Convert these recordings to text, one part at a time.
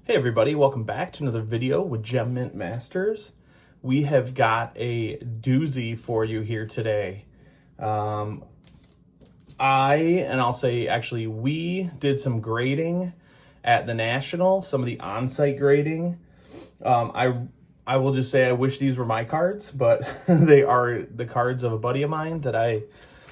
Hey everybody, welcome back to another video with Gem Mint Masters. We have got a doozy for you here today. I'll say actually we did some grading at the National, some of the on-site grading. I will just say I wish these were my cards, but they are the cards of a buddy of mine that I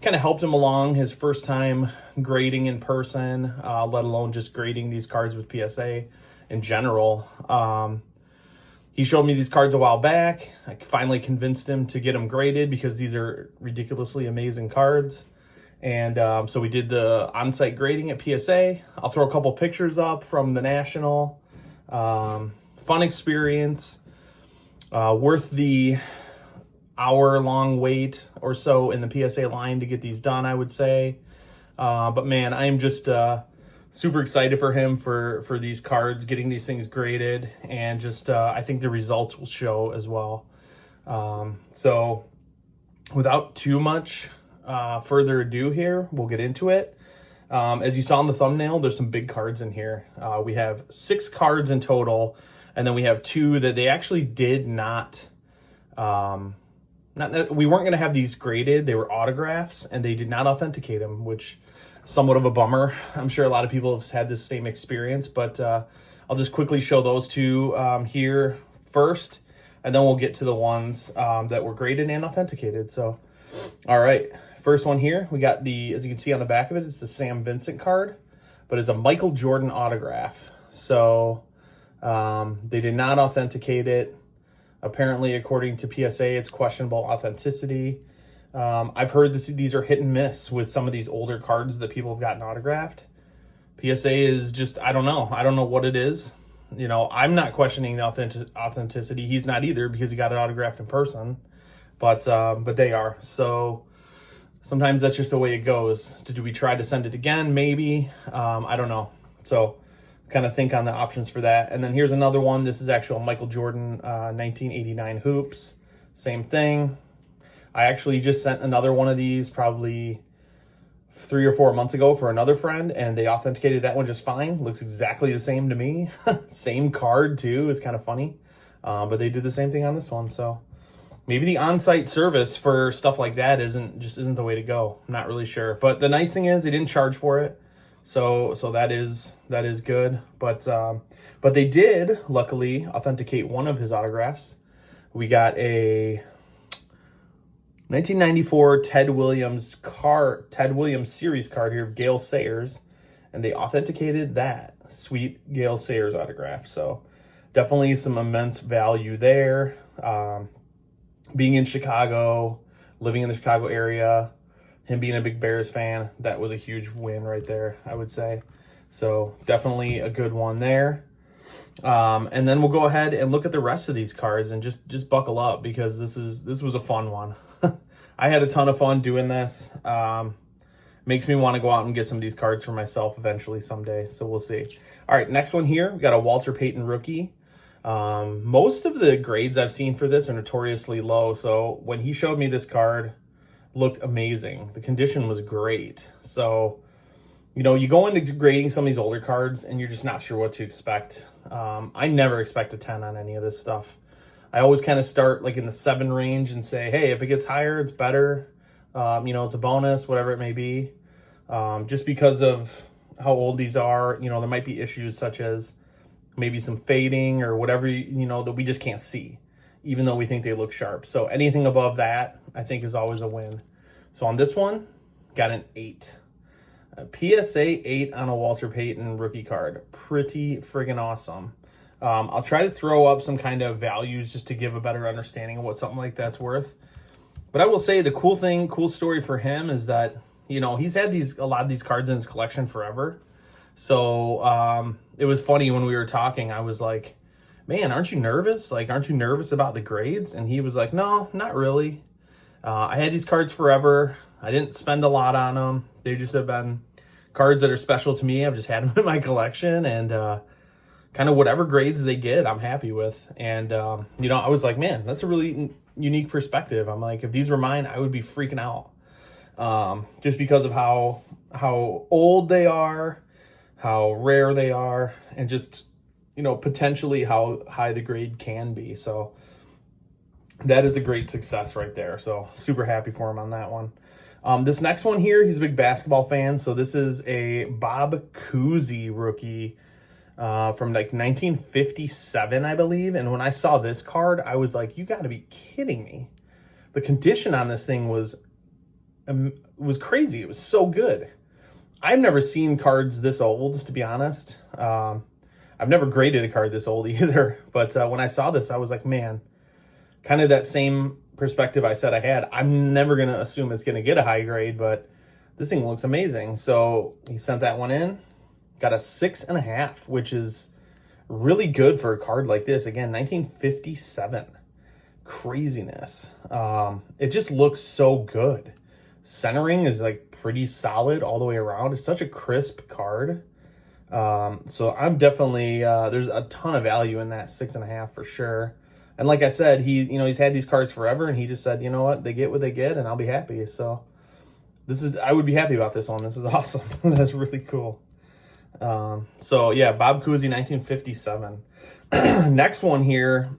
kind of helped him along his first time grading in person, let alone just grading these cards with PSA in general. He showed me these cards a while back. I finally convinced him to get them graded because these are ridiculously amazing cards. And so we did the on-site grading at PSA. I'll throw a couple pictures up from the National. Fun experience. Worth the hour-long wait or so in the PSA line to get these done, I would say. But man, I am just super excited for him for these cards, getting these things graded, and just I think the results will show as well. So without too much further ado here, we'll get into it. As you saw in the thumbnail, there's some big cards in here. We have 6 cards in total, and then we have 2 that they actually did not we weren't going to have these graded. They were autographs, and they did not authenticate them, which somewhat of a bummer. I'm sure a lot of people have had this same experience, but I'll just quickly show those 2 here first, and then we'll get to the ones that were graded and authenticated. So, all right, first one here, we got the, as you can see on the back of it, it's the Sam Vincent card, but it's a Michael Jordan autograph. So they did not authenticate it. Apparently, according to PSA, it's questionable authenticity. I've heard these are hit and miss with some of these older cards that people have gotten autographed. PSA is just, I don't know. I don't know what it is. You know, I'm not questioning the authenticity. He's not either because he got it autographed in person. But they are. So sometimes that's just the way it goes. Do we try to send it again? Maybe. I don't know. So kind of think on the options for that. And then here's another one. This is actual Michael Jordan 1989 hoops. Same thing. I actually just sent another one of these probably 3 or 4 months ago for another friend, and they authenticated that one just fine. Looks exactly the same to me. Same card too. It's kind of funny. But they did the same thing on this one. So maybe the on-site service for stuff like that isn't the way to go. I'm not really sure. But the nice thing is they didn't charge for it. So that is good. But they did luckily authenticate one of his autographs. We got a 1994 Ted Williams series card here of Gale Sayers, and they authenticated that sweet Gale Sayers autograph. So definitely some immense value there. Being in Chicago, living in the Chicago area, him being a big Bears fan, that was a huge win right there, I would say. So definitely a good one there. And then we'll go ahead and look at the rest of these cards and just buckle up because this was a fun one. I had a ton of fun doing this. Makes me want to go out and get some of these cards for myself eventually someday. So we'll see. All right, next one here, we got a Walter Payton rookie. Most of the grades I've seen for this are notoriously low. So when he showed me this card, looked amazing. The condition was great. So, you know, you go into grading some of these older cards and you're just not sure what to expect. I never expect a 10 on any of this stuff. I always kind of start like in the 7 range and say, hey, if it gets higher, it's better. You know, it's a bonus, whatever it may be. Just because of how old these are, you know, there might be issues such as maybe some fading or whatever, you know, that we just can't see, even though we think they look sharp. So anything above that, I think, is always a win. So on this one, got an 8. A PSA 8 on a Walter Payton rookie card. Pretty friggin' awesome. I'll try to throw up some kind of values just to give a better understanding of what something like that's worth. But I will say the cool story for him is that, you know, he's had a lot of these cards in his collection forever. So it was funny when we were talking, I was like, man, aren't you nervous? Like, aren't you nervous about the grades? And he was like, no, not really. I had these cards forever. I didn't spend a lot on them. They just have been cards that are special to me. I've just had them in my collection, and kind of whatever grades they get, I'm happy with. And, you know, I was like, man, that's a really unique perspective. I'm like, if these were mine, I would be freaking out. Just because of how old they are, how rare they are, and just you know, potentially how high the grade can be. So that is a great success right there. So super happy for him on that one. This next one here, he's a big basketball fan. So this is a Bob Cousy rookie from like 1957, I believe. And when I saw this card, I was like, you got to be kidding me. The condition on this thing was crazy. It was so good. I've never seen cards this old, to be honest. I've never graded a card this old either. But when I saw this, I was like, man, kind of that same perspective I said I had. I'm never going to assume it's going to get a high grade, but this thing looks amazing. So he sent that one in. Got a 6.5, which is really good for a card like this. Again, 1957. Craziness. It just looks so good. Centering is like pretty solid all the way around. It's such a crisp card. So I'm definitely, there's a ton of value in that 6.5 for sure. And like I said, he's had these cards forever, and he just said, you know what, they get what they get, and I'll be happy. So I would be happy about this one. This is awesome. That's really cool. So yeah, Bob Cousy, 1957. Next one here,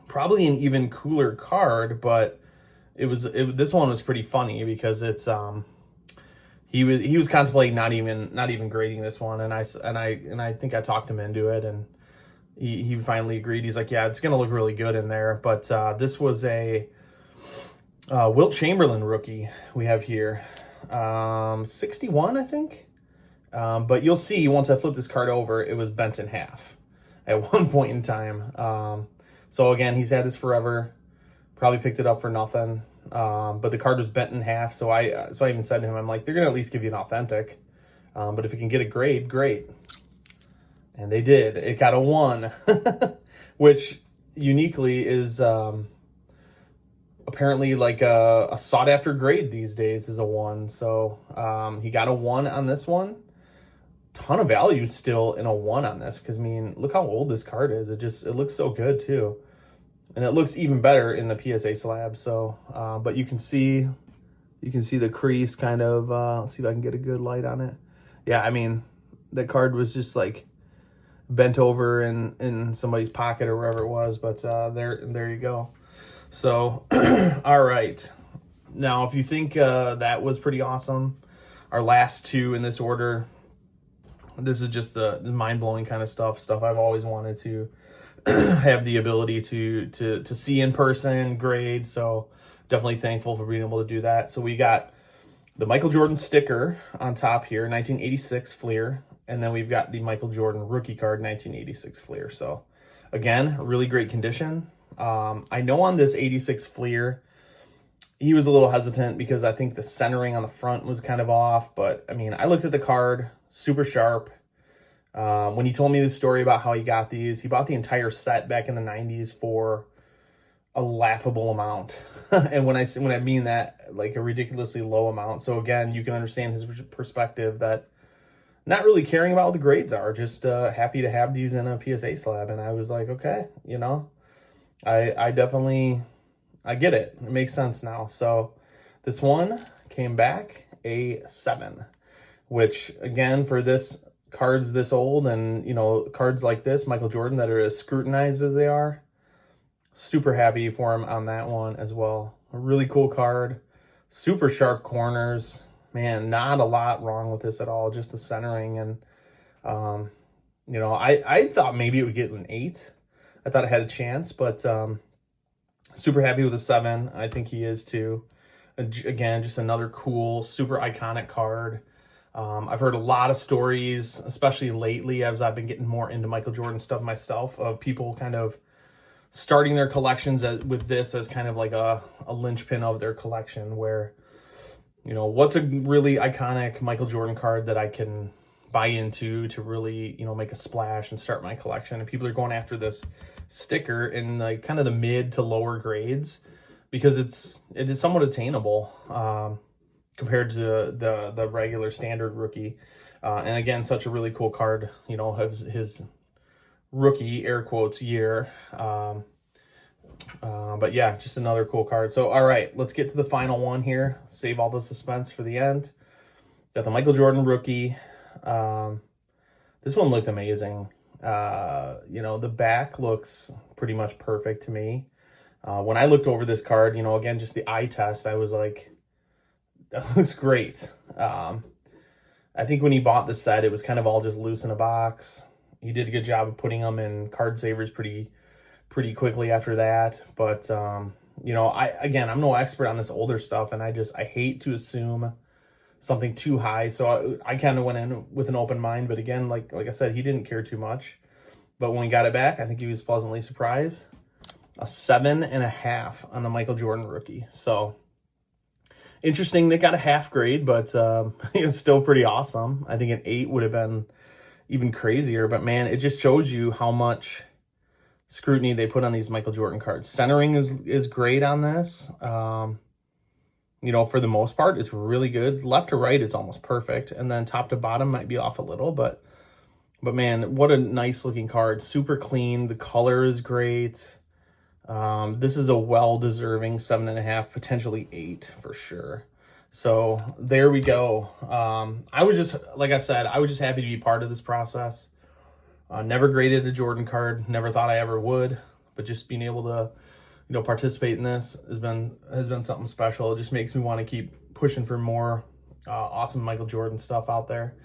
probably an even cooler card, but this one was pretty funny because it's he was contemplating not even grading this one, and I think I talked him into it, and he finally agreed. He's like, yeah, it's gonna look really good in there. But this was a Wilt Chamberlain rookie we have here, 61, I think. But you'll see once I flip this card over, it was bent in half at one point in time. So again, he's had this forever. Probably picked it up for nothing. But the card was bent in half. So I even said to him, I'm like, they're gonna at least give you an authentic. But if you can get a grade, great. And they did. It got a 1, which uniquely is apparently like a sought after grade these days is a 1. So he got a 1 on this one. Ton of value still in a 1 on this, because I mean, look how old this card is. It looks so good too, and it looks even better in the PSA slab. So but you can see the crease kind of. Let's see if I can get a good light on it. Yeah, I mean, that card was just like bent over in somebody's pocket or wherever it was, but there you go. So all right, now if you think that was pretty awesome, our last two in this order, this is just the mind-blowing kind of stuff I've always wanted to have the ability to see in person, grade. So definitely thankful for being able to do that. So we got the Michael Jordan sticker on top here, 1986 Fleer. And then we've got the Michael Jordan rookie card, 1986 Fleer. So again, really great condition. I know on this 86 Fleer, he was a little hesitant because I think the centering on the front was kind of off. But I mean, I looked at the card, super sharp. When he told me the story about how he got these, he bought the entire set back in the 90s for a laughable amount. And when I mean that, like a ridiculously low amount. So again, you can understand his perspective that not really caring about what the grades are, just happy to have these in a PSA slab. And I was like, okay, you know, I definitely, I get it. It makes sense now. So this one came back a 7, which again, for this cards this old and, you know, cards like this, Michael Jordan, that are as scrutinized as they are, super happy for him on that one as well. A really cool card, super sharp corners. Man, not a lot wrong with this at all, just the centering. And, you know, I thought maybe it would get an 8. I thought it had a chance, but super happy with a 7. I think he is too. Again, just another cool, super iconic card. I've heard a lot of stories, especially lately as I've been getting more into Michael Jordan stuff myself, of people kind of starting their collections with this as kind of like a linchpin of their collection, where, you know, what's a really iconic Michael Jordan card that I can buy into to really, you know, make a splash and start my collection. And people are going after this sticker in like kind of the mid to lower grades because it is somewhat attainable compared to the regular standard rookie. And again, such a really cool card, you know, his rookie air quotes year. But yeah, just another cool card. So, all right, let's get to the final one here. Save all the suspense for the end. Got the Michael Jordan rookie. This one looked amazing. You know, the back looks pretty much perfect to me. When I looked over this card, you know, again, just the eye test, I was like, that looks great. I think when he bought the set, it was kind of all just loose in a box. He did a good job of putting them in card savers pretty quickly after that. But, you know, I'm no expert on this older stuff, and I hate to assume something too high. So I kind of went in with an open mind. But again, like I said, he didn't care too much. But when we got it back, I think he was pleasantly surprised. A 7.5 on the Michael Jordan rookie. So interesting, they got a half grade, but it's still pretty awesome. I think an 8 would have been even crazier. But man, it just shows you how much scrutiny they put on these Michael Jordan cards. Centering is great on this. You know, for the most part, it's really good. Left to right, it's almost perfect. And then top to bottom might be off a little, but man, what a nice looking card. Super clean. The color is great. This is a well-deserving 7.5, potentially 8 for sure. So there we go. I was just, like I said, I was just happy to be part of this process. Never graded a Jordan card. Never thought I ever would, but just being able to, you know, participate in this has been something special. It just makes me want to keep pushing for more awesome Michael Jordan stuff out there.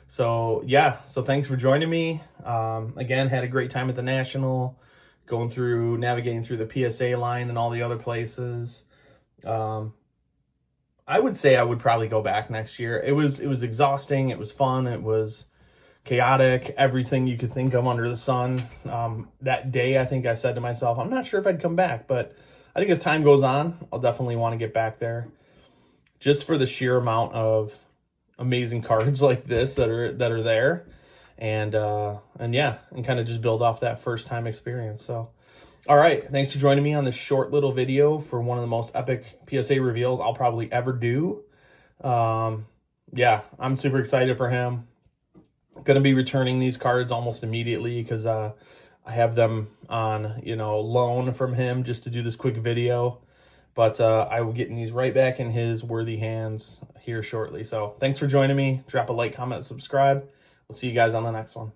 So yeah, so thanks for joining me. Again, had a great time at the National, navigating through the PSA line and all the other places. I would say I would probably go back next year. It was exhausting. It was fun. It was chaotic. Everything you could think of under the sun. That day, I think I said to myself, I'm not sure if I'd come back, but I think as time goes on, I'll definitely want to get back there, just for the sheer amount of amazing cards like this that are there. And yeah, and kind of just build off that first time experience. So, all right, thanks for joining me on this short little video for one of the most epic PSA reveals I'll probably ever do. Yeah, I'm super excited for him. Going to be returning these cards almost immediately because I have them on, you know, loan from him just to do this quick video. But I will get these right back in his worthy hands here shortly. So thanks for joining me. Drop a like, comment, subscribe. We'll see you guys on the next one.